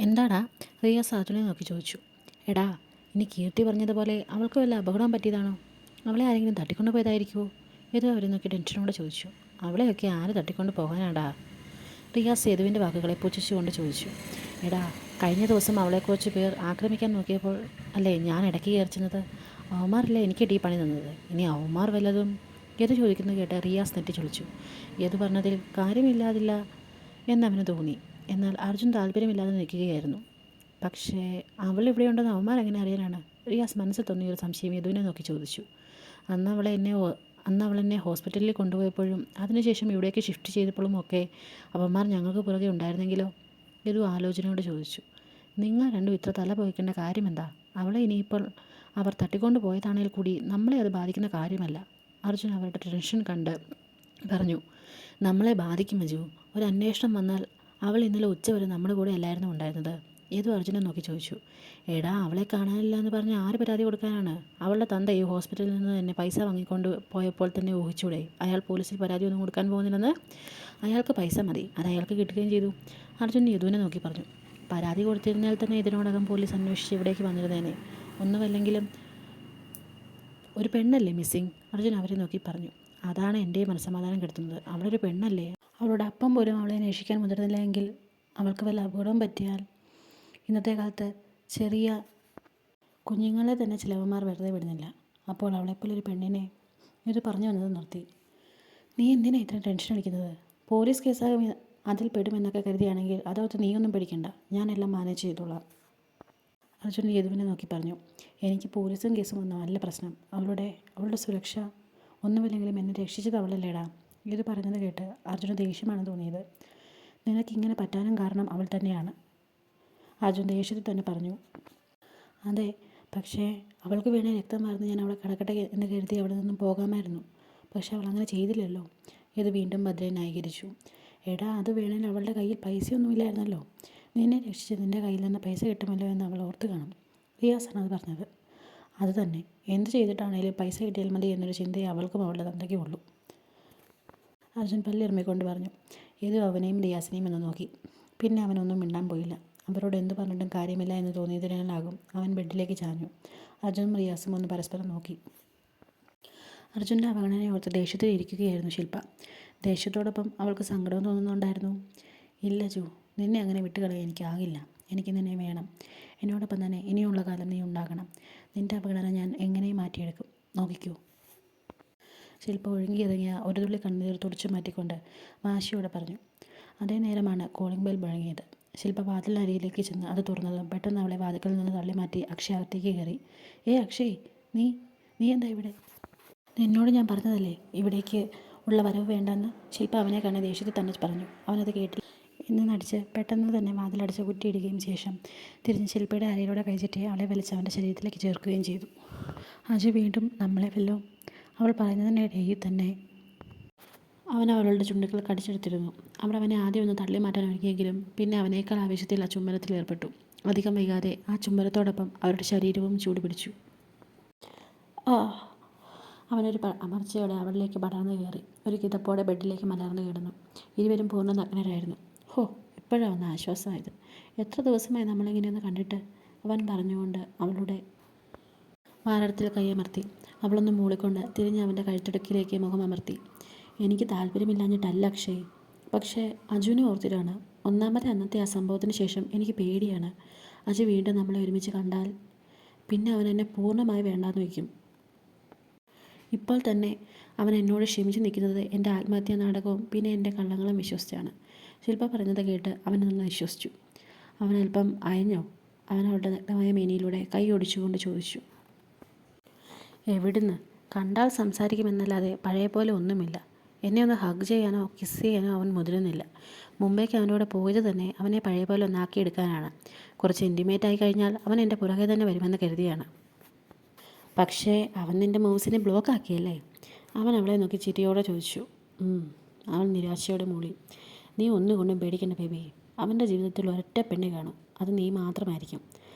എന്താടാ? റിയാസ് അർജുനെ നോക്കി ചോദിച്ചു. എടാ, ഇനി കീർത്തി പറഞ്ഞതുപോലെ അവൾക്ക് വല്ല അപകടം പറ്റിയതാണോ? അവളെ ആരെങ്കിലും തട്ടിക്കൊണ്ട് പോയതായിരിക്കുമോ? യദു അവരെ നോക്കി ടെൻഷനോടെ ചോദിച്ചു. അവളെയൊക്കെ ആര് തട്ടിക്കൊണ്ട് പോകാനാടാ? റിയാസ് യദുവിൻ്റെ വാക്കുകളെ പുച്ഛിച്ചുകൊണ്ട് ചോദിച്ചു. എടാ, കഴിഞ്ഞ ദിവസം അവളെ കുറച്ച് പേർ ആക്രമിക്കാൻ നോക്കിയപ്പോൾ അല്ലേ ഞാൻ ഇടയ്ക്ക് കയറിച്ചെന്നത്? അവന്മാരല്ലേ എനിക്ക് ഈ പണി തന്നത്. ഇനി അവന്മാർ വല്ലതും? യദു ചോദിക്കുന്നത് കേട്ട് റിയാസ് നെറ്റിച്ചൊളിച്ചു. യദു പറഞ്ഞതിൽ കാര്യമില്ലാതില്ല എന്നവന് തോന്നി. എന്നാൽ അർജുൻ താല്പര്യമില്ലാതെ നിൽക്കുകയായിരുന്നു. പക്ഷേ അവൾ ഇവിടെയുണ്ടെന്ന് അവന്മാരെങ്ങനെ അറിയാനാണ്? റിയാസ് മനസ്സിൽ തോന്നിയൊരു സംശയം യദുവിനെ നോക്കി ചോദിച്ചു. അന്ന് അവൾ എന്നെ ഹോസ്പിറ്റലിൽ കൊണ്ടുപോയപ്പോഴും അതിനുശേഷം ഇവിടേക്ക് ഷിഫ്റ്റ് ചെയ്തപ്പോഴും ഒക്കെ അവന്മാർ ഞങ്ങൾക്ക് പുറകെ ഉണ്ടായിരുന്നെങ്കിലോ? യദു ആലോചനയോട് ചോദിച്ചു. നിങ്ങൾ രണ്ടും ഇത്ര തല പോയിക്കേണ്ട കാര്യമെന്താ? അവളെ ഇനിയിപ്പോൾ അവർ തട്ടിക്കൊണ്ട് പോയതാണെങ്കിൽ കൂടി നമ്മളെ അത് ബാധിക്കുന്ന കാര്യമല്ല. അർജുൻ അവരുടെ ടെൻഷൻ കണ്ട് പറഞ്ഞു. നമ്മളെ ബാധിക്കും മജു. ഒരു അന്വേഷണം വന്നാൽ അവൾ ഇന്നലെ ഉച്ചവരെ നമ്മുടെ കൂടെ അല്ലായിരുന്നു ഉണ്ടായിരുന്നത്. ഏതോ അർജുനെ നോക്കി ചോദിച്ചു. എടാ, അവളെ കാണാനില്ല എന്ന് പറഞ്ഞ് ആര് പരാതി കൊടുക്കാനാണ്? അവളുടെ തന്ത ഈ ഹോസ്പിറ്റലിൽ നിന്ന് തന്നെ പൈസ വാങ്ങിക്കൊണ്ട് പോയപ്പോൾ തന്നെ ഊഹിച്ചൂടെ അയാൾ പോലീസിൽ പരാതി ഒന്നും കൊടുക്കാൻ പോകുന്നില്ലെന്ന്? അയാൾക്ക് പൈസ മതി, അത് അയാൾക്ക് കിട്ടുകയും ചെയ്തു. അർജുൻ യദുവിനെ നോക്കി പറഞ്ഞു. പരാതി കൊടുത്തിരുന്നാൽ തന്നെ ഇതിനോടകം പോലീസ് അന്വേഷിച്ച് ഇവിടേക്ക് വന്നിരുന്നേനെ. ഒന്നുമല്ലെങ്കിലും ഒരു പെണ്ണല്ലേ മിസ്സിങ്? അർജുൻ അവരെ നോക്കി പറഞ്ഞു. അതാണ് എൻ്റെ മനസ്സമാധാനം കെടുത്തുന്നത്. അവളൊരു പെണ്ണല്ലേ? അവളുടെ അപ്പം പോലും അവളെ അന്വേഷിക്കാൻ മുതിർന്നില്ലെങ്കിൽ അവൾക്ക് വല്ല അപകടവും പറ്റിയാൽ? ഇന്നത്തെ കാലത്ത് ചെറിയ കുഞ്ഞുങ്ങളെ തന്നെ ചിലവന്മാർ വെറുതെ വിടുന്നില്ല. അപ്പോൾ അവളെപ്പോലൊരു പെണ്ണിനെ ഇത് പറഞ്ഞു വന്നത് നിർത്തി. നീ എന്തിനാ ഇത്ര ടെൻഷൻ അടിക്കുന്നത്? പോലീസ് കേസാകും അതിൽ പെടുമെന്നൊക്കെ കരുതിയാണെങ്കിൽ അതോർത്ത് നീയൊന്നും പേടിക്കണ്ട. ഞാനെല്ലാം മാനേജ് ചെയ്തോളാം. അർജുൻ യദുവിനെ നോക്കി പറഞ്ഞു. എനിക്ക് പോലീസും കേസും ഒന്നും അല്ല പ്രശ്നം. അവളുടെ സുരക്ഷ. ഒന്നുമില്ലെങ്കിലും എന്നെ രക്ഷിച്ചത് അവളല്ലേടാ. ഇത് പറഞ്ഞത് കേട്ട് അർജുന് ദേഷ്യമാണ് തോന്നിയത്. നിനക്കിങ്ങനെ പറ്റാനും കാരണം അവൾ തന്നെയാണ്. അർജുൻ ദേഷ്യത്തിൽ തന്നെ പറഞ്ഞു. അതെ, പക്ഷേ അവൾക്ക് വേണേൽ രക്തം വാർന്ന് ഞാൻ അവളെ കിടക്കട്ടെ എന്ന് കരുതി അവിടെ നിന്നും പോകാമായിരുന്നു. പക്ഷെ അവൾ അങ്ങനെ ചെയ്തില്ലല്ലോ. ഇത് വീണ്ടും ഭദ്രൻ ന്യായീകരിച്ചു. എടാ, അത് വേണേൽ അവളുടെ കയ്യിൽ പൈസയൊന്നുമില്ലായിരുന്നല്ലോ. നിന്നെ രക്ഷിച്ച് നിൻ്റെ കയ്യിൽ നിന്ന് പൈസ കിട്ടുമല്ലോ എന്ന് അവൾ ഓർത്ത് കാണും. റിയാസാണ് അത് പറഞ്ഞത്. അത് തന്നെ, എന്ത് ചെയ്തിട്ടാണേലും പൈസ കിട്ടിയാൽ മതി എന്നൊരു ചിന്തയെ അവൾക്കും അവളുടെ തന്തയ്ക്കും ഉള്ളൂ. അർജുൻ പല്ലിറമ്മിക്കൊണ്ട് പറഞ്ഞു. ഏതോ അവനെയും റിയാസിനെയും എന്ന് നോക്കി. പിന്നെ അവനൊന്നും മിണ്ടാൻ പോയില്ല. അവരോട് എന്തു പറഞ്ഞിട്ടും കാര്യമില്ല എന്ന് തോന്നിയതിനാലാകും അവൻ ബെഡിലേക്ക് ചാഞ്ഞു. അർജുനും റിയാസും ഒന്ന് പരസ്പരം നോക്കി. അർജുൻ്റെ അവഗണനയെ ഓർത്ത് ദേഷ്യത്തിൽ ഇരിക്കുകയായിരുന്നു ശില്പ. ദേഷ്യത്തോടൊപ്പം അവൾക്ക് സങ്കടവും തോന്നുന്നുണ്ടായിരുന്നു. ഇല്ല ജു, നിന്നെ അങ്ങനെ വിട്ടുകളയാൻ എനിക്കാകില്ല. എനിക്ക് നിന്നെ വേണം. എന്നോടൊപ്പം തന്നെ ഇനിയുള്ള കാലം നീ ഉണ്ടാകണം. നിൻ്റെ അവഗണന ഞാൻ എങ്ങനെയും മാറ്റിയെടുക്കും. നോക്കിക്കോ. ശില്പ ഒഴുകിയിറങ്ങിയ ഒരു തുള്ളി കണ്ണീർ തുടച്ചു മാറ്റിക്കൊണ്ട് വാശിയോടെ പറഞ്ഞു. അതേ നേരമാണ് കോളിംഗ് ബെൽ മുഴങ്ങിയത്. ശില്പ വാതിലിനരികിലേക്ക് ചെന്ന് അത് തുറന്നതും പെട്ടെന്ന് അവളെ വാതിൽക്കൽ നിന്ന് തള്ളി മാറ്റി അക്ഷയ് അകത്തേക്ക് കയറി. അക്ഷയ്, നീ നീ എന്താ ഇവിടെ? നിന്നോട് ഞാൻ പറഞ്ഞതല്ലേ ഇവിടേക്ക് ഉള്ള വരവ് വേണ്ടെന്ന്? ശില്പ അവനെ കാണാൻ ദേഷ്യത്തിൽ തന്നെ പറഞ്ഞു. അവനത് കേട്ടില്ല എന്ന് നടിച്ച് പെട്ടെന്ന് തന്നെ വാതിലടച്ച് കുറ്റിയിടുകയും ശേഷം തിരിഞ്ഞ് ശില്പയുടെ അരയിലൂടെ കഴിച്ചിട്ട് അവളെ വലിച്ച് അവൻ്റെ ശരീരത്തിലേക്ക് ചേർക്കുകയും ചെയ്തു. അജു വീണ്ടും നമ്മളെ വല്ലോ? അവൾ പറയുന്നതിനിടയിൽ തന്നെ അവൻ അവളുടെ ചുണ്ടുകൾ കടിച്ചെടുത്തിരുന്നു. അവൾ അവനെ ആദ്യം ഒന്ന് തള്ളി മാറ്റാൻ ഒരുങ്ങിയെങ്കിലും പിന്നെ അവനേക്കാൾ ആവേശത്തിൽ ആ ചുംബനത്തിൽ ഏർപ്പെട്ടു. അധികം വൈകാതെ ആ ചുംബനത്തോടൊപ്പം അവരുടെ ശരീരവും ചൂടുപിടിച്ചു. അവനൊരു അമർച്ചയോടെ അവളിലേക്ക് പടർന്നു കയറി ഒരു കിതപ്പോടെ ബെഡിലേക്ക് മലർന്നു കിടന്നു. ഇരുവരും പൂർണ്ണ നഗ്നരായിരുന്നു. ഇപ്പോഴാണ് ഒന്ന് ആശ്വാസമായത്. എത്ര ദിവസമായി നമ്മളിങ്ങനെയൊന്ന് കണ്ടിട്ട്? അവൻ പറഞ്ഞുകൊണ്ട് അവളുടെ വാരത്തിൽ കൈയമർത്തി. അവളൊന്ന് മൂളിക്കൊണ്ട് തിരിഞ്ഞ് അവൻ്റെ കഴുത്തിടുക്കിലേക്ക് മുഖം അമർത്തി. എനിക്ക് താല്പര്യമില്ലാഞ്ഞിട്ടല്ല അക്ഷയ്, പക്ഷേ അജുവിനെ ഓർത്തിട്ടാണ്. ഒന്നാമത്തെ അന്നത്തെ ആ സംഭവത്തിന് ശേഷം എനിക്ക് പേടിയാണ്. അജു വീണ്ടും നമ്മളെ ഒരുമിച്ച് കണ്ടാൽ പിന്നെ അവൻ എന്നെ പൂർണ്ണമായി വേണ്ടാന്ന് വയ്ക്കും. ഇപ്പോൾ തന്നെ അവൻ എന്നോട് ക്ഷമിച്ച് നിൽക്കുന്നത് എൻ്റെ ആത്മഹത്യാ നാടകവും പിന്നെ എൻ്റെ കള്ളങ്ങളും വിശ്വസിച്ചാണ്. ശില്പ പറഞ്ഞത് കേട്ട് അവനൊന്ന് വിശ്വസിച്ചു. അവനല്പം അയഞ്ഞോ? അവൻ അവളുടെ നഗ്നമായ മേനിയിലൂടെ കൈ ഒടിച്ചുകൊണ്ട് ചോദിച്ചു. എവിടുന്ന്? കണ്ടാൽ സംസാരിക്കുമെന്നല്ലാതെ പഴയ പോലെ ഒന്നുമില്ല. എന്നെ ഒന്ന് ഹഗ് ചെയ്യാനോ കിസ് ചെയ്യാനോ അവൻ മുതിരുന്നില്ല. മുമ്പേക്ക് അവനോട് പോയത് തന്നെ അവനെ പഴയ പോലെ ഒന്നാക്കിയെടുക്കാനാണ്. കുറച്ച് ഇൻറ്റിമേറ്റ് ആയി കഴിഞ്ഞാൽ അവൻ എൻ്റെ പുറകെ തന്നെ വരുമെന്ന് കരുതിയാണ്. പക്ഷേ അവൻ നിൻ്റെ മൂവ്സിനെ ബ്ലോക്ക് ആക്കിയല്ലേ? അവൻ അവളെ നോക്കി ചിരിയോടെ ചോദിച്ചു. അവൾ നിരാശയോടെ മൂളി. നീ ഒന്നുകൊണ്ടും പേടിക്കണ്ട ബേബി. അവൻ്റെ ജീവിതത്തിൽ ഒരൊറ്റ പെണ്ണ് കാണും, അത് നീ മാത്രമായിരിക്കും.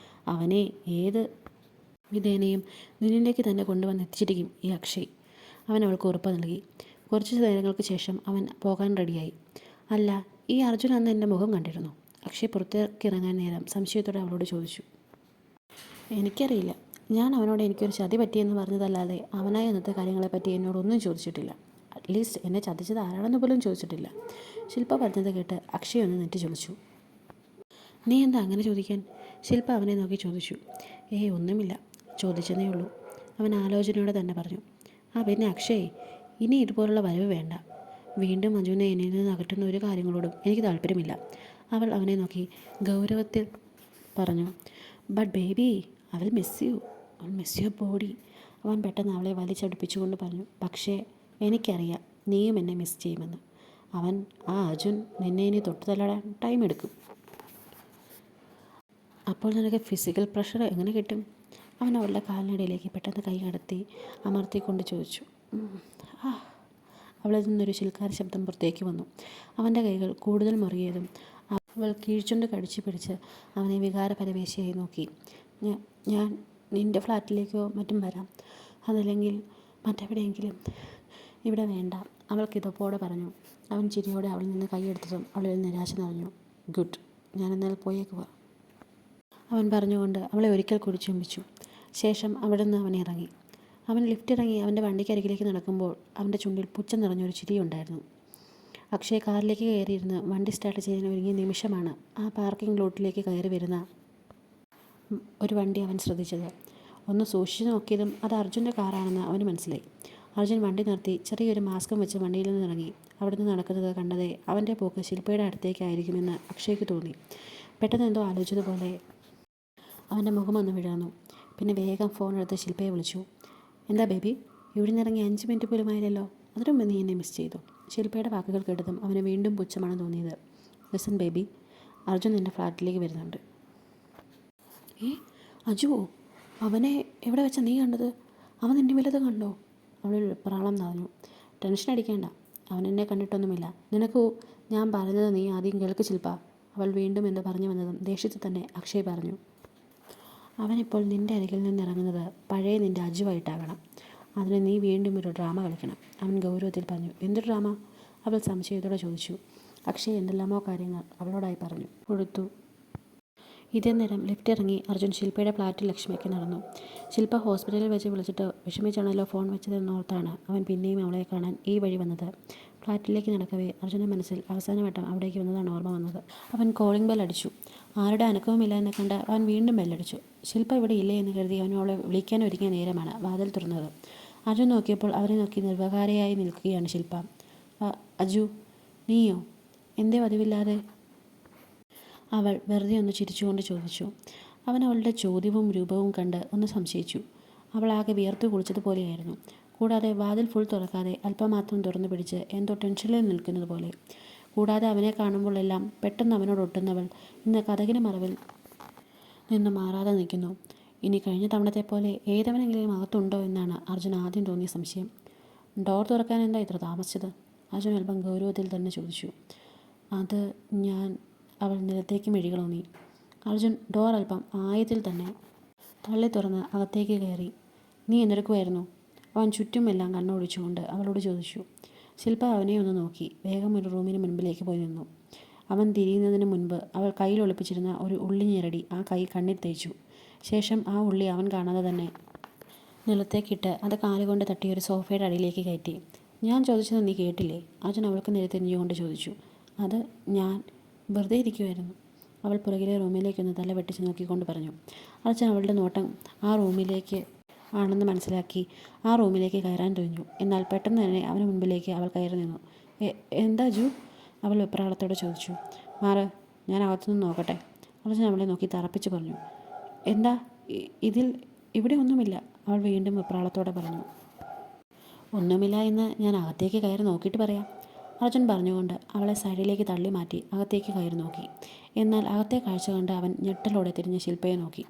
അവനെ ഏത് വിധേനയും നിന്നിലേക്ക് തന്നെ കൊണ്ടുവന്ന് എത്തിച്ചിരിക്കും ഈ അക്ഷയ്. അവൻ അവൾക്ക് ഉറപ്പ് നൽകി. കുറച്ച് നേരങ്ങൾക്ക് ശേഷം അവൻ പോകാൻ റെഡിയായി. അല്ല, ഈ അർജുൻ അന്ന് എൻ്റെ മുഖം കണ്ടിരുന്നു. അക്ഷയ് പുറത്തേക്ക് ഇറങ്ങാൻ നേരം സംശയത്തോടെ അവളോട് ചോദിച്ചു. എനിക്കറിയില്ല. ഞാൻ അവനോട് എനിക്കൊരു ചതി പറ്റിയെന്ന് പറഞ്ഞതല്ലാതെ അവനായി അന്നത്തെ കാര്യങ്ങളെപ്പറ്റി എന്നോടൊന്നും ചോദിച്ചിട്ടില്ല. അറ്റ്ലീസ്റ്റ് എന്നെ ചതിച്ചത് ആരാണെന്ന് പോലും ചോദിച്ചിട്ടില്ല. ശില്പ പറഞ്ഞത് കേട്ട് അക്ഷയ് ഒന്ന് നെറ്റി ചൊളിച്ചു. നീ എന്താ അങ്ങനെ ചോദിക്കാൻ? ശില്പ അവനെ നോക്കി ചോദിച്ചു. ഒന്നുമില്ല, ചോദിച്ചതേ ഉള്ളൂ, അവൻ ആലോചനയോടെ തന്നെ പറഞ്ഞു. പിന്നെ അക്ഷയ്, ഇനി ഇതുപോലുള്ള വരവ് വേണ്ട. വീണ്ടും മഞ്ജുവിനെ എന്നിൽ നിന്ന് അകറ്റുന്ന ഒരു കാര്യങ്ങളോടും എനിക്ക് താല്പര്യമില്ല. അവൾ അവനെ നോക്കി ഗൗരവത്തിൽ പറഞ്ഞു. But baby, I will miss your body. അവൻ പെട്ടെന്ന് അവളെ വലിച്ചടുപ്പിച്ചുകൊണ്ട് പറഞ്ഞു. പക്ഷേ എനിക്കറിയാം നീയും എന്നെ മിസ് ചെയ്യുമെന്ന്. ആ അർജുൻ നിന്നെ ഇനി തൊട്ട് തല്ലാടാൻ ടൈം എടുക്കും. അപ്പോൾ നിനക്ക് ഫിസിക്കൽ പ്രഷർ എങ്ങനെ കിട്ടും? അവൻ അവളുടെ കാലിനിടയിലേക്ക് പെട്ടെന്ന് കൈ കടത്തി അമർത്തിക്കൊണ്ട് ചോദിച്ചു. അവളിൽ നിന്നൊരു ചിൽക്കാര ശബ്ദം പുറത്തേക്ക് വന്നു. അവൻ്റെ കൈകൾ കൂടുതൽ മുറുകിയതും അവൾ കീഴ്ച്ചുണ്ട് കടിച്ചു പിടിച്ച് അവനെ വികാരപരവേശിയായി നോക്കി. ഞാൻ നിൻ്റെ ഫ്ലാറ്റിലേക്കോ മറ്റും വരാം, അതല്ലെങ്കിൽ മറ്റെവിടെയെങ്കിലും. ഇവിടെ വേണ്ട, അവൾ കിതപ്പോടെ പറഞ്ഞു. അവൻ ചിരിയോടെ അവളിൽ നിന്ന് കൈയെടുത്തതും അവളിൽ നിരാശ നിറഞ്ഞു. ഗുഡ്, ഞാനെന്നാൽ പോയേക്കുക, അവൻ പറഞ്ഞുകൊണ്ട് അവളെ ഒരിക്കൽ കൂടി ചുംബിച്ചു. ശേഷം അവിടെ നിന്ന് അവൻ ഇറങ്ങി. അവൻ ലിഫ്റ്റ് ഇറങ്ങി അവൻ്റെ വണ്ടിക്കരികിലേക്ക് നടക്കുമ്പോൾ അവൻ്റെ ചുണ്ടിൽ പുച്ഛം നിറഞ്ഞൊരു ചിരിയുണ്ടായിരുന്നു. അക്ഷയ് കാറിലേക്ക് കയറിയിരുന്ന് വണ്ടി സ്റ്റാർട്ട് ചെയ്യാൻ ഒരുങ്ങിയ നിമിഷമാണ് ആ പാർക്കിംഗ് ലോട്ടിലേക്ക് കയറി വരുന്ന ഒരു വണ്ടി അവൻ ശ്രദ്ധിച്ചത്. ഒന്ന് സൂക്ഷിച്ചു നോക്കിയതും അത് അർജുൻ്റെ കാറാണെന്ന് അവന് മനസ്സിലായി. അർജുൻ വണ്ടി നിർത്തി ചെറിയൊരു മാസ്കും വെച്ച് വണ്ടിയിൽ നിന്ന് ഇറങ്ങി. അവിടെ നിന്ന് നടക്കുന്നത് കണ്ടതേ അവൻ്റെ പോക്ക് ശില്പയുടെ അടുത്തേക്കായിരിക്കുമെന്ന് അക്ഷയ്ക്ക് തോന്നി. പെട്ടെന്ന് എന്തോ ആലോചിച്ചതുപോലെ അവൻ്റെ മുഖമൊന്ന് വിടർന്നു. പിന്നെ വേഗം ഫോൺ എടുത്ത് ശില്പയെ വിളിച്ചു. എന്താ ബേബി, ഇവിടെ നിന്ന് ഇറങ്ങി 5 മിനിറ്റ് പോലും ആയില്ലല്ലോ, അതിനു മുമ്പ് നീ എന്നെ മിസ് ചെയ്തു. ശില്പയുടെ വാക്കുകൾ കേട്ടതും അവന് വീണ്ടും പുച്ഛമാണ് തോന്നിയത്. ലിസൺ ബേബി, അർജുൻ നിൻ്റെ ഫ്ലാറ്റിലേക്ക് വരുന്നുണ്ട്. അജുവോ? അവനെ എവിടെ വെച്ചാൽ നീ കണ്ടത്? അവൻ നിന്നെ വല്ലത് കണ്ടോ? അവളിൽ പ്രാളം നിറഞ്ഞു. ടെൻഷൻ അടിക്കേണ്ട, അവൻ എന്നെ കണ്ടിട്ടൊന്നുമില്ല. നിനക്കു ഞാൻ പറഞ്ഞത് നീ ആദ്യം കേൾക്ക് ശില്പ. അവൾ വീണ്ടും എന്ന് പറഞ്ഞു വന്നതും ദേഷ്യത്തിൽ തന്നെ അക്ഷയ് പറഞ്ഞു. അവനിപ്പോൾ നിൻ്റെ അരികിൽ നിന്നിറങ്ങുന്നത് പഴയ നിൻ്റെ അജുവായിട്ടാകണം. അതിന് നീ വീണ്ടും ഒരു ഡ്രാമ കളിക്കണം, അവൻ ഗൗരവത്തിൽ പറഞ്ഞു. എന്ത് ഡ്രാമ? അവൾ സംശയത്തോടെ ചോദിച്ചു. അക്ഷയ് എന്തെല്ലാമോ കാര്യങ്ങൾ അവളോടായി പറഞ്ഞു കൊടുത്തു. ഇതേ നേരം ലിഫ്റ്റ് ഇറങ്ങി അർജുൻ ശില്പയുടെ ഫ്ലാറ്റിൽ ലക്ഷ്മിക്ക് നടന്നു. ശില്പ ഹോസ്പിറ്റലിൽ വെച്ച് വിളിച്ചിട്ട് വിഷമിച്ചാണല്ലോ ഫോൺ വെച്ചതെന്നോർത്താണ് അവൻ പിന്നെയും അവളെ കാണാൻ ഈ വഴി വന്നത്. ഫ്ലാറ്റിലേക്ക് നടക്കവേ അർജുൻ്റെ മനസ്സിൽ അവസാനവട്ടം അവിടേക്ക് വന്നതാണ് ഓർമ്മ വന്നത്. അവൻ കോളിംഗ് ബെൽ അടിച്ചു. ആരുടെ അനക്കവുമില്ല എന്ന് കണ്ട് അവൻ വീണ്ടും ബെല്ലടിച്ചു. ശില്പ ഇവിടെ ഇല്ലേ എന്ന് കരുതി അവൻ അവളെ വിളിക്കാൻ ഒരുങ്ങിയ നേരമാണ് വാതിൽ തുറന്നത്. അർജുൻ നോക്കിയപ്പോൾ അവരെ നോക്കി നിർവകാരയായി നിൽക്കുകയാണ് ശില്പ. അജു, നീയോ? എന്തേ പതിവില്ലാതെ? അവൾ വെറുതെ ഒന്ന് ചിരിച്ചുകൊണ്ട് ചോദിച്ചു. അവൻ അവളുടെ ചോദ്യവും രൂപവും കണ്ട് ഒന്ന് സംശയിച്ചു. അവൾ ആകെ വിയർത്തു കുളിച്ചതുപോലെയായിരുന്നു. കൂടാതെ വാതിൽ ഫുൾ തുറക്കാതെ അല്പം മാത്രം തുറന്നു പിടിച്ച് എന്തോ ടെൻഷനിൽ നിൽക്കുന്നത് പോലെ. കൂടാതെ അവനെ കാണുമ്പോഴെല്ലാം പെട്ടെന്ന് അവനോടൊട്ടുന്നവൾ ഇന്ന് കതകിന് മറവിൽ നിന്ന് മാറാതെ നിൽക്കുന്നു. ഇനി കഴിഞ്ഞ തവണത്തെ പോലെ ഏതവനെങ്കിലും അകത്തുണ്ടോ എന്നാണ് അർജുൻ ആദ്യം തോന്നിയ സംശയം. ഡോർ തുറക്കാൻ എന്താ ഇത്ര താമസിച്ചത്? അർജുൻ അല്പം ഗൗരവത്തിൽ തന്നെ ചോദിച്ചു. അത് ഞാൻ അവൾ നിലത്തേക്ക് മിഴികളൂന്നി. അർജുൻ ഡോർ അല്പം ആയത്തിൽ തന്നെ തള്ളി തുറന്ന് അകത്തേക്ക് കയറി. നീ എന്തെടുക്കുമായിരുന്നു? അവൻ ചുറ്റുമെല്ലാം കണ്ണോടിച്ചുകൊണ്ട് അവളോട് ചോദിച്ചു. ശില്പ അവനെ ഒന്ന് നോക്കി വേഗം ഒരു റൂമിന് മുൻപിലേക്ക് പോയി നിന്നു. അവൻ തിരിയുന്നതിന് മുൻപ് അവൾ കയ്യിൽ ഒളിപ്പിച്ചിരുന്ന ഒരു ഉള്ളി ഞെരടി ആ കൈ കണ്ണിൽ തേച്ചു. ശേഷം ആ ഉള്ളി അവൻ കാണാതെ തന്നെ നിലത്തേക്കിട്ട് അത് കാലുകൊണ്ട് തട്ടി ഒരു സോഫയുടെ അടിയിലേക്ക് കയറ്റി. ഞാൻ ചോദിച്ചത് നീ കേട്ടില്ലേ? അർജുൻ അവൾക്ക് നേരെ തിരിഞ്ഞുകൊണ്ട് ചോദിച്ചു. അത് ഞാൻ വെറുതെ ഇരിക്കുമായിരുന്നു, അവൾ പുറകിലെ റൂമിലേക്കൊന്ന് തല വെട്ടിച്ച് നോക്കിക്കൊണ്ട് പറഞ്ഞു. അർജുൻ അവളുടെ നോട്ടം ആ റൂമിലേക്ക് ആണെന്ന് മനസ്സിലാക്കി ആ റൂമിലേക്ക് കയറാൻ തുനിഞ്ഞു. എന്നാൽ പെട്ടെന്ന് തന്നെ അവന് മുൻപിലേക്ക് അവൾ കയറി നിന്നു. എന്താ ജു? അവൾ വെപ്രാളത്തോടെ ചോദിച്ചു. മാറ്, ഞാൻ അകത്തുനിന്ന് നോക്കട്ടെ, അർജുൻ അവളെ നോക്കി തറപ്പിച്ച് പറഞ്ഞു. എന്താ ഇവിടെ ഒന്നുമില്ല, അവൾ വീണ്ടും വെപ്രാളത്തോടെ പറഞ്ഞു. ഒന്നുമില്ല എന്ന് ഞാൻ അകത്തേക്ക് കയറി നോക്കിയിട്ട് പറയാം, അർജുൻ പറഞ്ഞുകൊണ്ട് അവളെ സൈഡിലേക്ക് തള്ളി മാറ്റി അകത്തേക്ക് കയറി നോക്കി. എന്നാൽ അകത്തെ കാഴ്ച കണ്ട് അവൻ ഞെട്ടലോടെ തിരിഞ്ഞ് ശില്പയെ നോക്കി.